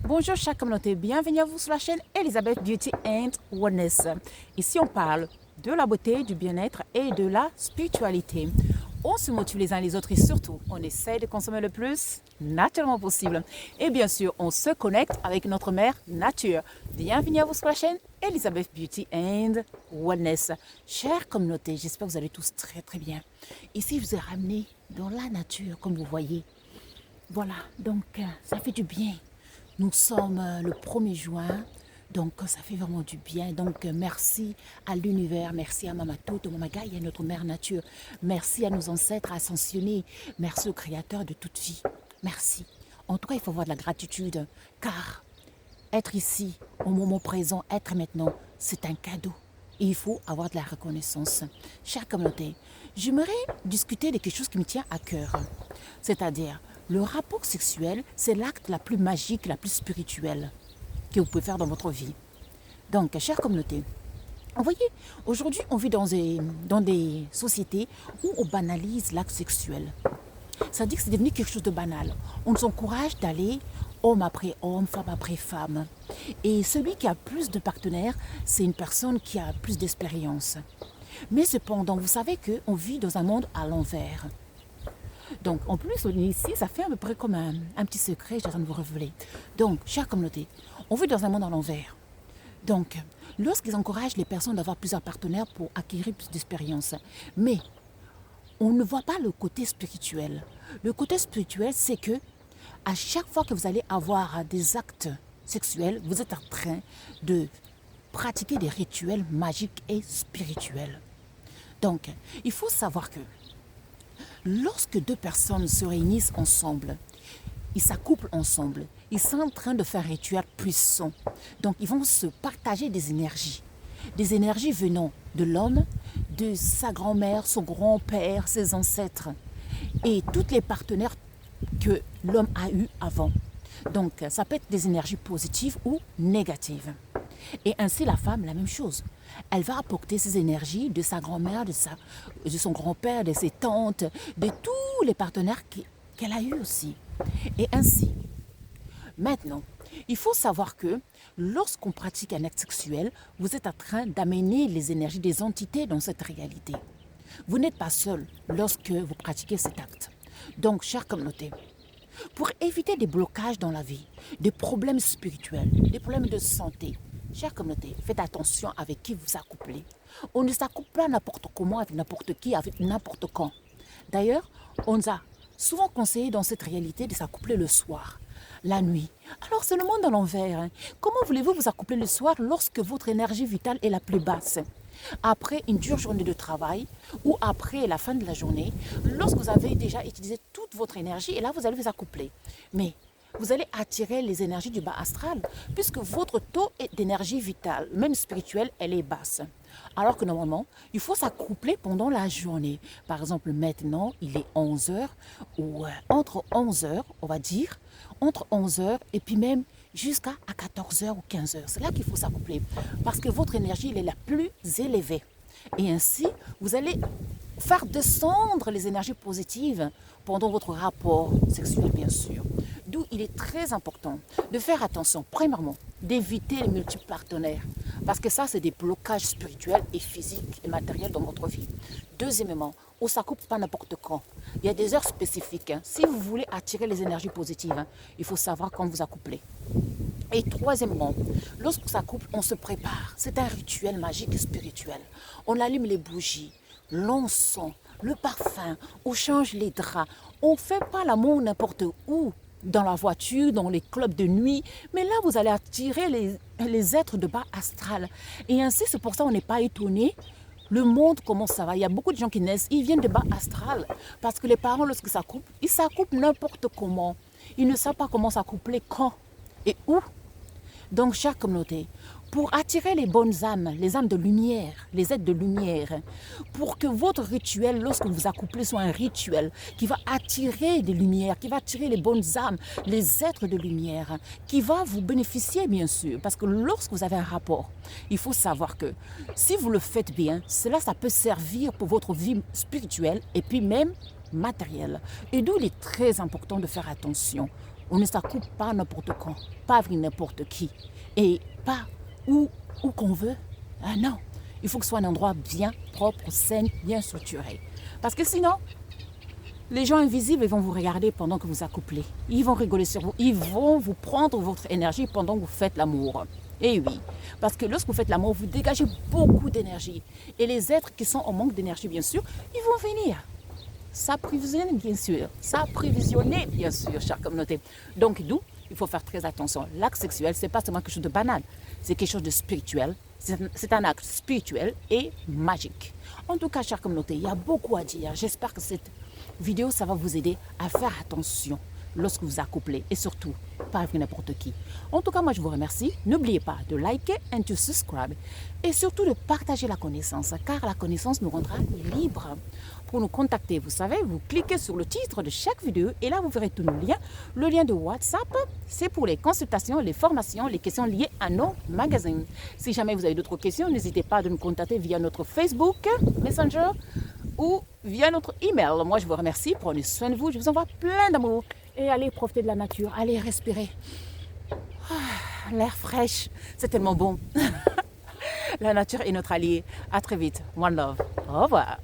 Bonjour chère communauté, bienvenue à vous sur la chaîne Elizabeth Beauty and Wellness. Ici on parle de la beauté, du bien-être et de la spiritualité. On se motive les uns les autres et surtout on essaie de consommer le plus naturellement possible. Et bien sûr on se connecte avec notre mère nature. Bienvenue à vous sur la chaîne Elizabeth Beauty and Wellness. Chère communauté, j'espère que vous allez tous très bien. Ici je vous ai ramené dans la nature comme vous voyez. Voilà, donc ça fait du bien. Nous sommes le 1er juin, donc ça fait vraiment du bien. Donc merci à l'univers, merci à Mama Toto, Mama Gaïa, notre mère nature. Merci à nos ancêtres ascensionnés. Merci au créateur de toute vie. Merci. En tout cas, il faut avoir de la gratitude, car être ici, au moment présent, être maintenant, c'est un cadeau. Et il faut avoir de la reconnaissance. Chère communauté, j'aimerais discuter de quelque chose qui me tient à cœur. C'est-à-dire, le rapport sexuel, c'est l'acte la plus magique, la plus spirituelle que vous pouvez faire dans votre vie. Donc, chère communauté, vous voyez, aujourd'hui, on vit dans des sociétés où on banalise l'acte sexuel. C'est-à-dire que c'est devenu quelque chose de banal. On nous encourage d'aller homme après homme, femme après femme. Et celui qui a plus de partenaires, c'est une personne qui a plus d'expérience. Mais cependant, vous savez qu'on vit dans un monde à l'envers. Donc, en plus, ici, ça fait à peu près comme un petit secret, je suis en train de vous révéler. Donc, chère communauté, on vit dans un monde à l'envers. Donc, lorsqu'ils encouragent les personnes d'avoir plusieurs partenaires pour acquérir plus d'expérience, mais on ne voit pas le côté spirituel. Le côté spirituel, c'est que à chaque fois que vous allez avoir des actes sexuels, vous êtes en train de pratiquer des rituels magiques et spirituels. Donc, il faut savoir que lorsque deux personnes se réunissent ensemble, ils s'accouplent ensemble, ils sont en train de faire un rituel puissant. Donc, ils vont se partager des énergies venant de l'homme, de sa grand-mère, son grand-père, ses ancêtres et tous les partenaires que l'homme a eu avant. Donc, ça peut être des énergies positives ou négatives. Et ainsi, la femme, la même chose. Elle va apporter ces énergies de sa grand-mère, de son grand-père, de ses tantes, de tous les partenaires qu'elle a eus aussi. Et ainsi, maintenant, il faut savoir que lorsqu'on pratique un acte sexuel, vous êtes en train d'amener les énergies des entités dans cette réalité. Vous n'êtes pas seul lorsque vous pratiquez cet acte. Donc, chère communauté, pour éviter des blocages dans la vie, des problèmes spirituels, des problèmes de santé, chère communauté, faites attention avec qui vous accouplez. On ne s'accouple pas n'importe comment, avec n'importe qui, avec n'importe quand. D'ailleurs, on nous a souvent conseillé dans cette réalité de s'accoupler le soir, la nuit. Alors c'est le monde à l'envers. Comment voulez-vous vous accoupler le soir lorsque votre énergie vitale est la plus basse? Après une dure journée de travail ou après la fin de la journée, lorsque vous avez déjà utilisé toute votre énergie, et là vous allez vous accoupler. Mais vous allez attirer les énergies du bas astral, puisque votre taux d'énergie vitale, même spirituelle, elle est basse. Alors que normalement, il faut s'accoupler pendant la journée. Par exemple, maintenant, il est 11 heures, ou entre 11 heures, on va dire, entre 11 heures et puis même jusqu'à 14 heures ou 15 heures. C'est là qu'il faut s'accoupler, parce que votre énergie, elle est la plus élevée. Et ainsi, vous allez faire descendre les énergies positives pendant votre rapport sexuel, bien sûr. D'où il est très important de faire attention, premièrement, d'éviter les multiples partenaires. Parce que ça, c'est des blocages spirituels et physiques et matériels dans votre vie. Deuxièmement, on ne s'accouple pas n'importe quand. Il y a des heures spécifiques. Si vous voulez attirer les énergies positives, il faut savoir quand vous accouplez. Et troisièmement, lorsqu'on s'accouple, on se prépare. C'est un rituel magique et spirituel. On allume les bougies, l'encens, le parfum, on change les draps. On ne fait pas l'amour n'importe où, dans la voiture, dans les clubs de nuit. Mais là, vous allez attirer les êtres de bas astral. Et ainsi, c'est pour ça qu'on n'est pas étonné. Le monde, comment ça va? Il y a beaucoup de gens qui naissent, ils viennent de bas astral. Parce que les parents, lorsqu'ils s'accouplent, ils s'accouplent n'importe comment. Ils ne savent pas comment s'accoupler, quand et où. Donc, chère communauté, pour attirer les bonnes âmes, les âmes de lumière, les êtres de lumière, pour que votre rituel, lorsque vous vous accouplez, soit un rituel qui va attirer des lumières, qui va attirer les bonnes âmes, les êtres de lumière, qui va vous bénéficier, bien sûr. Parce que lorsque vous avez un rapport, il faut savoir que si vous le faites bien, cela, ça peut servir pour votre vie spirituelle et puis même matérielle. Et d'où il est très important de faire attention On ne s'accouple pas n'importe quand, pas avec n'importe qui. Et pas où qu'on veut. Ah non, il faut que ce soit un endroit bien propre, sain, bien structuré. Parce que sinon, les gens invisibles vont vous regarder pendant que vous accouplez. Ils vont rigoler sur vous. Ils vont vous prendre votre énergie pendant que vous faites l'amour. Et oui, parce que lorsque vous faites l'amour, vous dégagez beaucoup d'énergie. Et les êtres qui sont en manque d'énergie, bien sûr, ils vont venir. S'approvisionner, bien sûr. S'approvisionner, bien sûr, chère communauté. Donc, d'où il faut faire très attention. L'acte sexuel, ce n'est pas seulement quelque chose de banal. C'est quelque chose de spirituel. C'est un acte spirituel et magique. En tout cas, chère communauté, il y a beaucoup à dire. J'espère que cette vidéo, ça va vous aider à faire attention lorsque vous accouplez et surtout, pas avec n'importe qui. En tout cas, moi, je vous remercie. N'oubliez pas de liker et de subscribe et surtout de partager la connaissance car la connaissance nous rendra libres. Pour nous contacter, vous savez, vous cliquez sur le titre de chaque vidéo et là, vous verrez tous nos liens. Le lien de WhatsApp, c'est pour les consultations, les formations, les questions liées à nos magazines. Si jamais vous avez d'autres questions, n'hésitez pas à nous contacter via notre Facebook, Messenger ou via notre email. Moi, je vous remercie. Prenez soin de vous. Je vous envoie plein d'amour. Et allez profiter de la nature. Allez respirer. L'air fraîche. C'est tellement bon. La nature est notre allié. À très vite. One love. Au revoir.